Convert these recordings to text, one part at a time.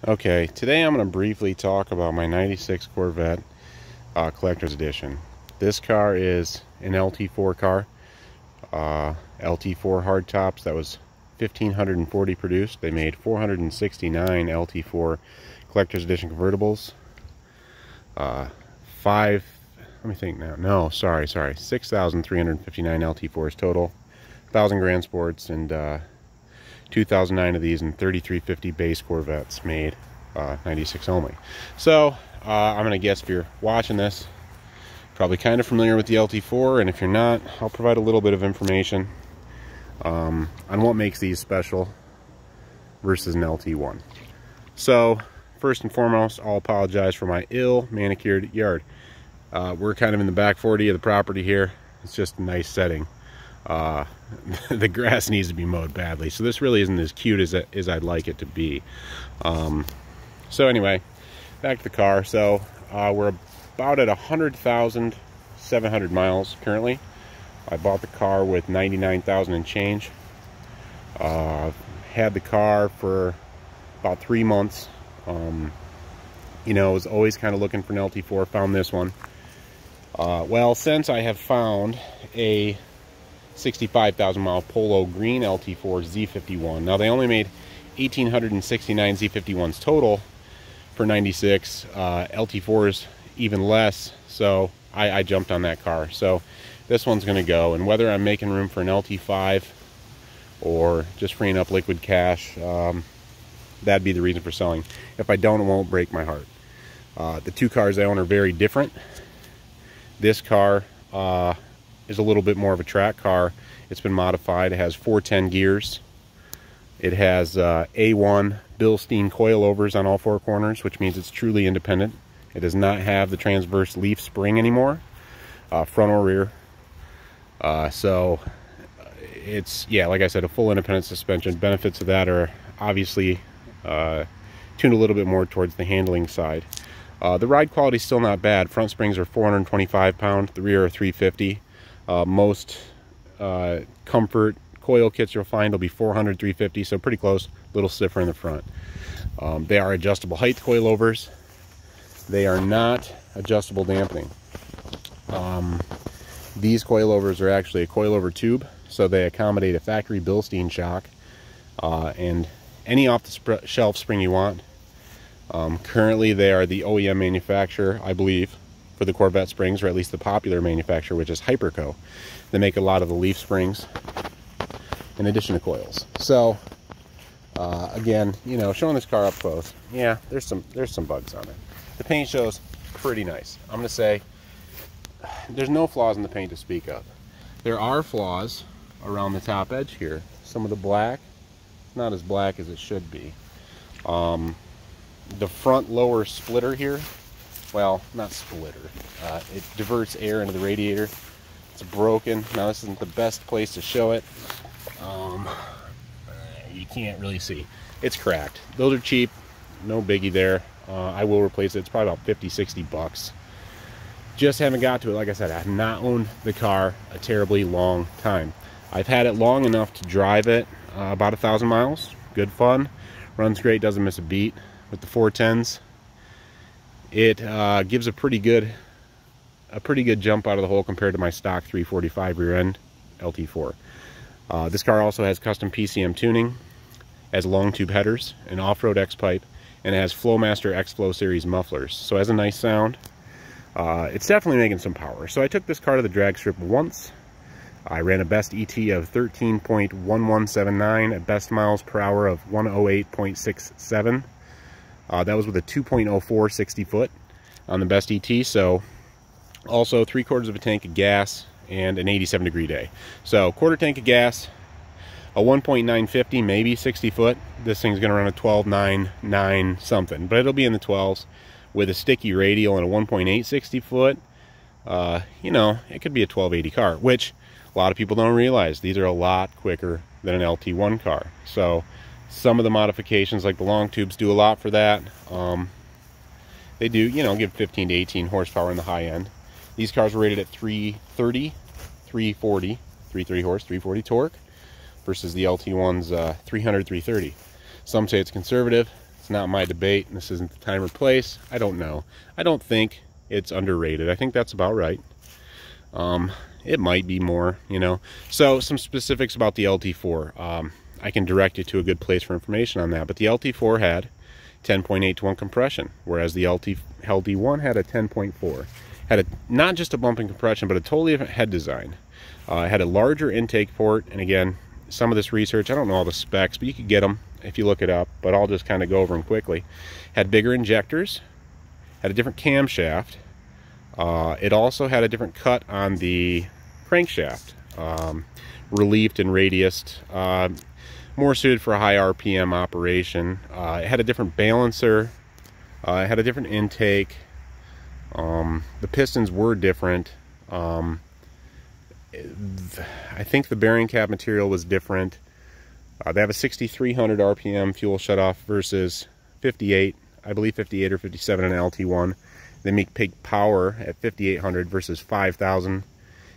Okay, today I'm going to briefly talk about my 96 Corvette Collector's Edition. This car is an LT4 car, LT4 hardtops. That was 1,540 produced. They made 469 LT4 Collector's Edition convertibles. Let me think now. No, sorry. 6,359 LT4s total, 1,000 Grand Sports, and 2009 of these, and 3,350 base Corvettes made 96 only. So I'm gonna guess if you're watching this, probably kind of familiar with the LT4, and if you're not, I'll provide a little bit of information on what makes these special versus an LT1. So first and foremost, I'll apologize for my ill manicured yard. We're kind of in the back 40 of the property here. It's just a nice setting. The grass needs to be mowed badly, so this really isn't as cute as I'd like it to be. So anyway, back to the car. So we're about at 100,700 miles currently. I bought the car with 99,000 and change. Had the car for about 3 months. You know, was always kind of looking for an LT4. Found this one. Well, since I have found a 65,000 mile Polo green LT4 Z51. Now they only made 1,869 Z51s total for 96. LT4s even less, so I jumped on that car. So this one's going to go, and whether I'm making room for an LT5 or just freeing up liquid cash, that'd be the reason for selling. If I don't, it won't break my heart. The two cars I own are very different. This car is a little bit more of a track car. It's been modified. It has 410 gears. It has A1 Bilstein coilovers on all four corners, which means it's truly independent. It does not have the transverse leaf spring anymore, front or rear. So it's, yeah, like I said, a full independent suspension. Benefits of that are obviously tuned a little bit more towards the handling side. The ride quality is still not bad. Front springs are 425 pounds, the rear are 350. Most comfort coil kits you'll find will be 400, 350, so pretty close, a little stiffer in the front. They are adjustable height coilovers. They are not adjustable dampening. These coilovers are actually a coilover tube, so they accommodate a factory Bilstein shock and any off-the-shelf spring you want. Currently they are the OEM manufacturer, I believe, for the Corvette springs, or at least the popular manufacturer, which is Hyperco. They make a lot of the leaf springs in addition to coils. So again, you know, showing this car up close, yeah, there's some bugs on it. The paint shows pretty nice. I'm gonna say there's no flaws in the paint to speak of. There are flaws around the top edge here. Some of the black, it's not as black as it should be. The front lower splitter here, well, not splitter, it diverts air into the radiator. It's broken. Now this isn't the best place to show it. You can't really see. It's cracked. Those are cheap, no biggie there. I will replace it. It's probably about 50, 60 bucks. Just haven't got to it. Like I said, I have not owned the car a terribly long time. I've had it long enough to drive it about 1,000 miles. Good fun. Runs great, doesn't miss a beat. With the 410s, it gives a pretty good jump out of the hole compared to my stock 345 rear end LT4. This car also has custom PCM tuning, has long tube headers, an off-road X-pipe, and it has Flowmaster X-Flow series mufflers. So it has a nice sound. It's definitely making some power. So I took this car to the drag strip once. I ran a best ET of 13.1179, a best miles per hour of 108.67. That was with a 2.04 60 foot on the best ET. So also 3/4 of a tank of gas and an 87-degree day. So quarter tank of gas, a 1.950, maybe 60 foot. This thing's gonna run a 12.99 something, but it'll be in the 12s with a sticky radial and a 1.8 60 foot. You know, it could be a 1280 car, which a lot of people don't realize. These are a lot quicker than an LT1 car. So some of the modifications, like the long tubes, do a lot for that. They do, you know, give 15 to 18 horsepower in the high end. These cars were rated at 330, 340, 330 horse, 340 torque, versus the LT1's 300, 330. Some say it's conservative, It's not my debate, and this isn't the time or place. I don't know. I don't think it's underrated. I think that's about right. It might be more, you know. So some specifics about the LT4. I can direct you to a good place for information on that. But the LT4 had 10.8 to 1 compression, whereas the LT1 had a 10.4. Had not just a bump in compression, but a totally different head design. It had a larger intake port, and again, some of this research, I don't know all the specs, but you could get them if you look it up, but I'll just kind of go over them quickly. Had bigger injectors, had a different camshaft. It also had a different cut on the crankshaft, relieved and radiused, more suited for a high RPM operation. It had a different balancer, it had a different intake. The pistons were different. I think the bearing cap material was different. They have a 6,300 RPM fuel shutoff versus 58, I believe 58 or 57 in LT1. They make peak power at 5,800 versus 5,000,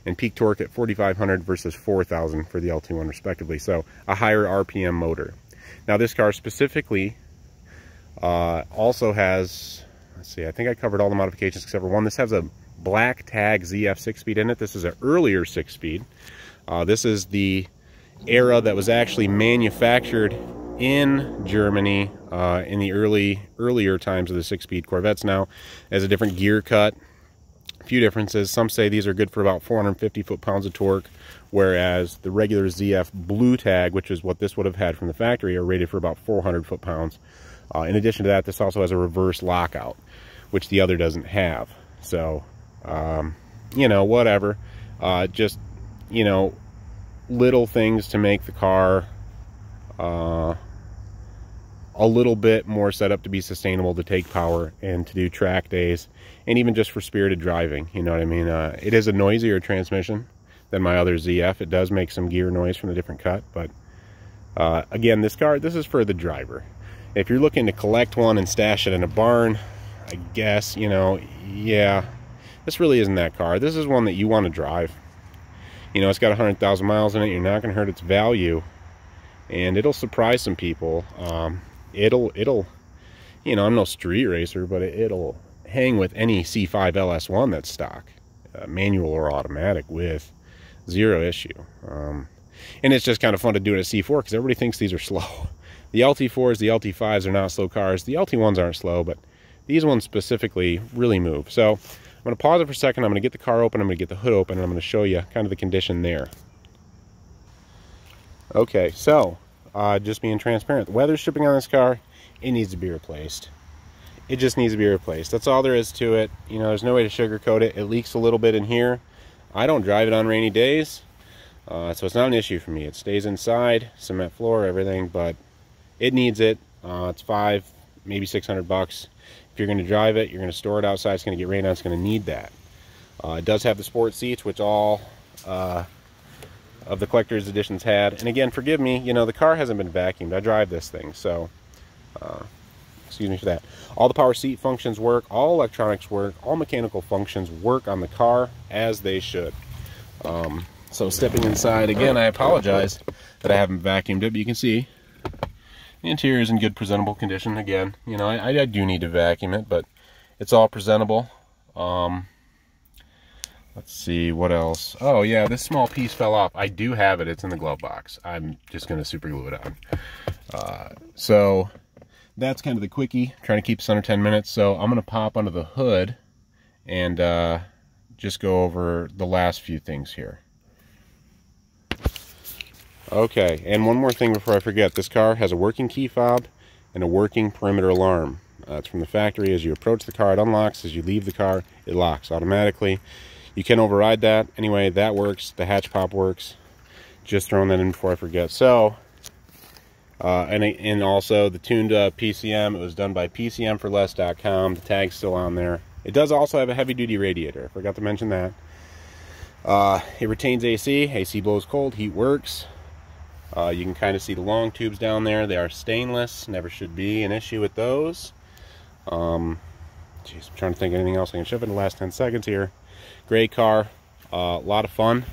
and peak torque at 4,500 versus 4,000 for the LT1 respectively. So a higher RPM motor. Now this car specifically also has, let's see, I think I covered all the modifications except for one. This has a black tag ZF 6-speed in it. This is an earlier 6-speed. This is the era that was actually manufactured in Germany in the earlier times of the 6-speed Corvettes. Now has a different gear cut, a few differences. Some say these are good for about 450 foot-pounds of torque, whereas the regular ZF blue tag, which is what this would have had from the factory, are rated for about 400 foot-pounds. In addition to that, this also has a reverse lockout, which the other doesn't have. So you know, whatever. Just, you know, little things to make the car a little bit more set up to be sustainable, to take power and to do track days, and even just for spirited driving, you know what I mean. It is a noisier transmission than my other ZF. It does make some gear noise from the different cut, but again, this is for the driver. If you're looking to collect one and stash it in a barn, I guess, you know, yeah, this really isn't that car. This is one that you want to drive. You know, it's got 100,000 miles in it. You're not going to hurt its value, and it'll surprise some people. It'll, you know, I'm no street racer, but it'll hang with any C5 LS1 that's stock, manual or automatic, with zero issue. And it's just kind of fun to do it at C4 because everybody thinks these are slow. The LT4s, the LT5s are not slow cars. The LT1s aren't slow, but these ones specifically really move. So I'm going to pause it for a second. I'm going to get the car open. I'm going to get the hood open, and I'm going to show you kind of the condition there. Okay, so just being transparent, the weather stripping on this car, it needs to be replaced. It just needs to be replaced. That's all there is to it. You know, there's no way to sugarcoat it. It leaks a little bit in here. I don't drive it on rainy days, so it's not an issue for me. It stays inside, cement floor, everything, but it needs it. It's $500, maybe $600. If you're going to drive it, you're going to store it outside, it's going to get rain on, it's going to need that. It does have the sport seats, which all of the collector's editions had. And again, forgive me, you know, the car hasn't been vacuumed. I drive this thing, so excuse me for that. All the power seat functions work, all electronics work, all mechanical functions work on the car as they should. So stepping inside, again, I apologize that I haven't vacuumed it, but you can see the interior is in good presentable condition. Again, you know, I do need to vacuum it, but it's all presentable. Let's see, what else? Oh yeah, this small piece fell off. I do have it. It's in the glove box. I'm just going to super glue it on. So that's kind of the quickie. I'm trying to keep this under 10 minutes. So I'm going to pop under the hood and just go over the last few things here. Okay, and one more thing before I forget. This car has a working key fob and a working perimeter alarm. It's from the factory. As you approach the car, it unlocks. As you leave the car, it locks automatically. You can override that. Anyway, that works. The hatch pop works. Just throwing that in before I forget. So, and also the tuned PCM. It was done by PCMforless.com. The tag's still on there. It does also have a heavy-duty radiator. I forgot to mention that. It retains AC. AC blows cold. Heat works. You can kind of see the long tubes down there. They are stainless. Never should be an issue with those. Geez, I'm trying to think of anything else I can shove in the last 10 seconds here. Great car. A lot of fun.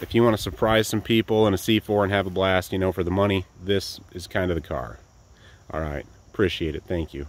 If you want to surprise some people in a C4 and have a blast, you know, for the money, this is kind of the car. All right. appreciate it. Thank you.